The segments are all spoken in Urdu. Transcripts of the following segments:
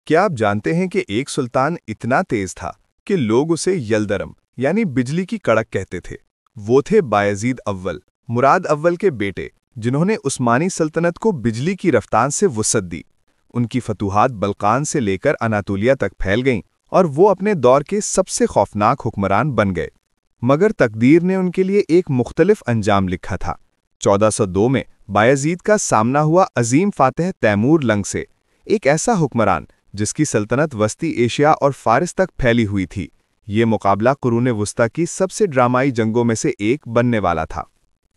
کیا آپ جانتے ہیں کہ ایک سلطان اتنا تیز تھا کہ لوگ اسے یلدرم یعنی بجلی کی کڑک کہتے تھے؟ وہ تھے بایزید اول، مراد اول کے بیٹے، جنہوں نے عثمانی سلطنت کو بجلی کی رفتار سے وسعت دی۔ ان کی فتوحات بلقان سے لے کر اناطولیہ تک پھیل گئیں اور وہ اپنے دور کے سب سے خوفناک حکمران بن گئے۔ مگر تقدیر نے ان کے لیے ایک مختلف انجام لکھا تھا۔ 1402 میں بایزید کا سامنا ہوا عظیم فاتح تیمور لنگ سے، ایک ایسا حکمران جس کی سلطنت وسطی ایشیا اور فارس تک پھیلی ہوئی تھی۔ یہ مقابلہ قرون وسطیٰ کی سب سے ڈرامائی جنگوں میں سے ایک بننے والا تھا۔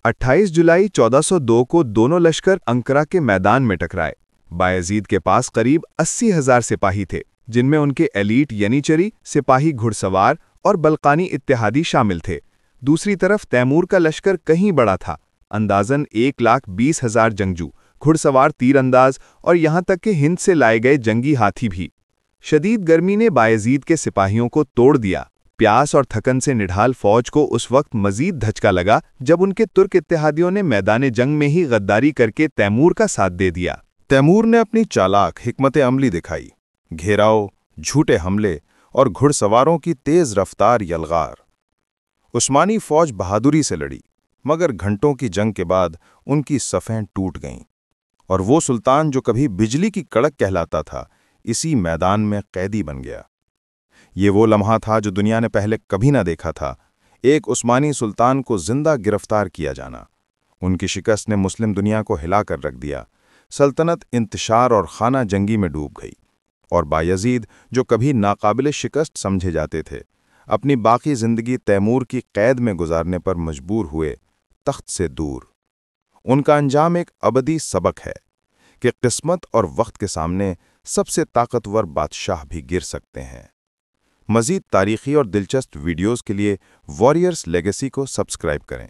28 جولائی 1402 کو دونوں لشکر انقرہ کے میدان میں ٹکرائے۔ بایزید کے پاس قریب 80,000 سپاہی تھے، جن میں ان کے ایلیٹ ینیچری، سپاہی گھڑ سوار اور بلقانی اتحادی شامل تھے۔ دوسری طرف تیمور کا لشکر کہیں بڑا تھا، اندازاً 1,20,000 جنگجو، گھڑ سوار تیر انداز اور یہاں تک کہ ہند سے لائے گئے جنگی ہاتھی بھی۔ شدید گرمی نے بایزید کے سپاہیوں کو توڑ دیا۔ پیاس اور تھکن سے نڈھال فوج کو اس وقت مزید دھچکا لگا جب ان کے ترک اتحادیوں نے میدان جنگ میں ہی غداری کر کے تیمور کا ساتھ دے دیا۔ تیمور نے اپنی چالاک حکمت عملی دکھائی، گھیراؤ، جھوٹے حملے اور گھڑ سواروں کی تیز رفتار یلغار۔ عثمانی فوج بہادری سے لڑی، مگر گھنٹوں کی جنگ کے بعد ان کی صفیں ٹوٹ گئیں، اور وہ سلطان جو کبھی بجلی کی کڑک کہلاتا تھا، اسی میدان میں قیدی بن گیا۔ یہ وہ لمحہ تھا جو دنیا نے پہلے کبھی نہ دیکھا تھا، ایک عثمانی سلطان کو زندہ گرفتار کیا جانا۔ ان کی شکست نے مسلم دنیا کو ہلا کر رکھ دیا، سلطنت انتشار اور خانہ جنگی میں ڈوب گئی، اور بایزید جو کبھی ناقابل شکست سمجھے جاتے تھے، اپنی باقی زندگی تیمور کی قید میں گزارنے پر مجبور ہوئے، تخت سے دور۔ ان کا انجام ایک ابدی سبق ہے کہ قسمت اور وقت کے سامنے سب سے طاقتور بادشاہ بھی گر سکتے ہیں۔ مزید تاریخی اور دلچسپ ویڈیوز کے لیے واریئرز لیگیسی کو سبسکرائب کریں۔